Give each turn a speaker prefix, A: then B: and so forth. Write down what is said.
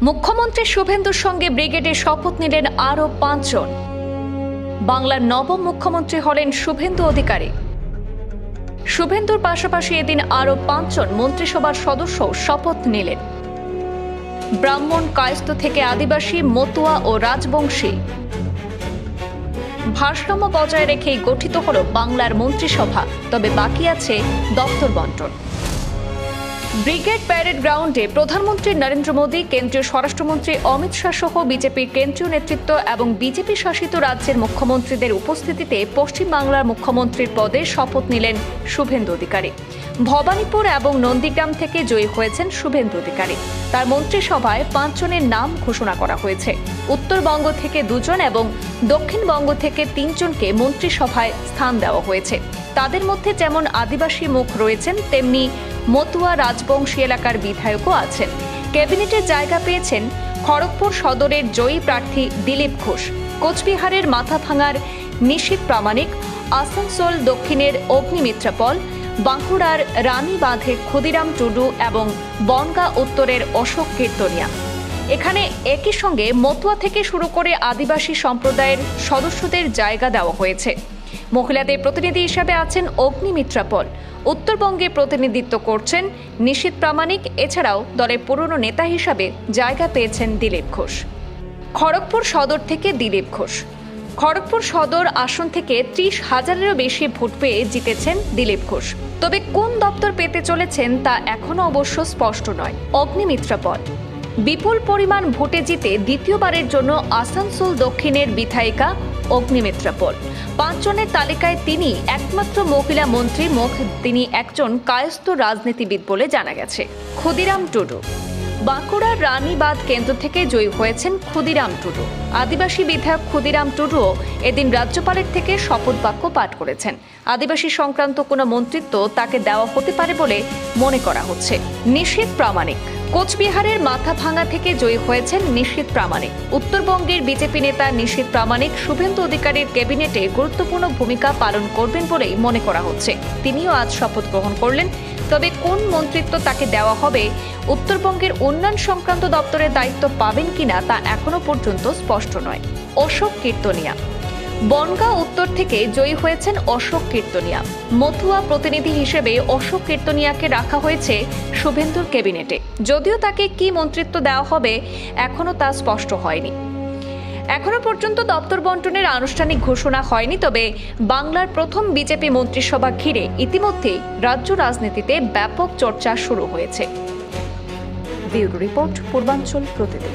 A: মুখ্যমন্ত্রী শুভেন্দুর সঙ্গে ব্রিগেডে শপথ নিলেন আরও ৫ জন। বাংলার নবম মুখ্যমন্ত্রী হলেন শুভেন্দু অধিকারী। শুভেন্দুর পাশাপাশি এদিন আরও ৫ জন মন্ত্রিসভার সদস্য শপথ নিলেন। ব্রাহ্মণ, কায়স্থ থেকে আদিবাসী, মতুয়া ও রাজবংশী। ভারসাম্য বজায় রেখেই গঠিত হল বাংলার মন্ত্রিসভা, তবে বাকি আছে দপ্তর বণ্টন। ব্রিগেড প্যারেড গ্রাউন্ডে প্রধানমন্ত্রী নরেন্দ্র মোদী, কেন্দ্রীয় স্বরাষ্ট্রমন্ত্রী অমিত শাহ সহ বিজেপির কেন্দ্রীয় নেতৃত্ব এবং বিজেপি শাসিত রাজ্যের মুখ্যমন্ত্রীদের উপস্থিতিতে পশ্চিমবাংলার মুখ্যমন্ত্রীর পদে শপথ নিলেন শুভেন্দু অধিকারী। ভবানীপুর এবং নন্দীগ্রাম থেকে জয়ী হয়েছেন শুভেন্দু অধিকারী। তার মন্ত্রিসভায় ৫ জনের নাম ঘোষণা করা হয়েছে। উত্তরবঙ্গ থেকে 2 জন এবং দক্ষিণবঙ্গ থেকে 3 জনকে মন্ত্রিসভায় স্থান দেওয়া হয়েছে। তাদের মধ্যে যেমন আদিবাসী মুখ রয়েছেন, তেমনি মতুয়া, রাজবংশী এলাকার বিধায়কও আছেন। ক্যাবিনেটে জায়গা পেয়েছেন খড়গপুর সদরের জয়ী প্রার্থী দিলীপ ঘোষ, কোচবিহারের মাথাভাঙার নিশীথ প্রামাণিক, আসানসোল দক্ষিণের অগ্নিমিত্রা পল, বাঁকুড়ার রানীবাঁধের ক্ষুদিরাম টুডু এবং বনগাঁ উত্তরের অশোক কীর্তনিয়া। এখানে একই সঙ্গে মতুয়া থেকে শুরু করে আদিবাসী সম্প্রদায়ের সদস্যদের জায়গা দেওয়া হয়েছে। মহিলাদের প্রতিনিধি হিসাবে আছেন অগ্নিমিত্রা পল। উত্তরবঙ্গে প্রতিনিধিত্ব করছেন নিশীথ প্রামাণিক। এছাড়াও দলের পুরনো নেতা হিসাবে জায়গা পেয়েছেন দিলীপ ঘোষ। খড়গপুর সদর থেকে দিলীপ ঘোষ। খড়গপুর সদর আসন থেকে 30,000-এরও বেশি ভোট পেয়ে জিতেছেন দিলীপ ঘোষ। তবে কোন দপ্তর পেতে চলেছেন তা এখনো অবশ্য স্পষ্ট নয়। অগ্নিমিত্রা পল বিপুল পরিমাণ ভোটে জিতে দ্বিতীয়বারের জন্য আসানসোল দক্ষিণের বিধায়িকা অগ্নিমিত্রা পল। 5 জনের তালিকায় তিনি একমাত্র মহিলা মন্ত্রী। তিনি একজন কায়স্থ রাজনীতিবিদ বলে জানা গেছে। ক্ষুদিরাম টুডু বাঁকুড়ার রানীবাঁধ কেন্দ্র থেকে জয়ী হয়েছেন ক্ষুদিরাম টুডু। আদিবাসী বিধায়ক ক্ষুদিরাম টুডুও এদিন রাজ্যপালের থেকে শপথ বাক্য পাঠ করেছেন। আদিবাসী সংক্রান্ত কোনো মন্ত্রিত্ব তাকে দেওয়া হতে পারে বলে মনে করা হচ্ছে। নিশীথ প্রামাণিক কোচবিহারের মাথাভাঙা থেকে জয়ী হয়েছেন নিশীথ প্রামাণিক। উত্তরবঙ্গের বিজেপি নেতা নিশীথ প্রামাণিক শুভেন্দু অধিকারীর ক্যাবিনেটে গুরুত্বপূর্ণ ভূমিকা পালন করবেন বলেই মনে করা হচ্ছে। তিনিও আজ শপথ গ্রহণ করলেন। তবে কোন মন্ত্রিত্ব তাকে দেওয়া হবে, উত্তরবঙ্গের উন্নয়ন সংক্রান্ত দপ্তরের দায়িত্ব পাবেন কিনা তা এখনো পর্যন্ত স্পষ্ট নয়। অশোক কীর্তনিয়া বনগাঁ উত্তর থেকে জয়ী হয়েছেন অশোক কীর্তনিয়া। মতুয়া প্রতিনিধি হিসেবে অশোক কীর্তনিয়াকে রাখা হয়েছে শুভেন্দুর ক্যাবিনেটে। যদিও তাকে কি মন্ত্রিত্ব দেওয়া হবে এখনো তা স্পষ্ট হয়নি। এখনো পর্যন্ত দপ্তর বণ্টনের আনুষ্ঠানিক ঘোষণা হয়নি। তবে বাংলার প্রথম বিজেপি মন্ত্রিসভা ঘিরে ইতিমধ্যেই রাজ্য রাজনীতিতে ব্যাপক চর্চা শুরু হয়েছে। ব্যুরো রিপোর্ট, পূর্বাঞ্চল প্রতিদিন।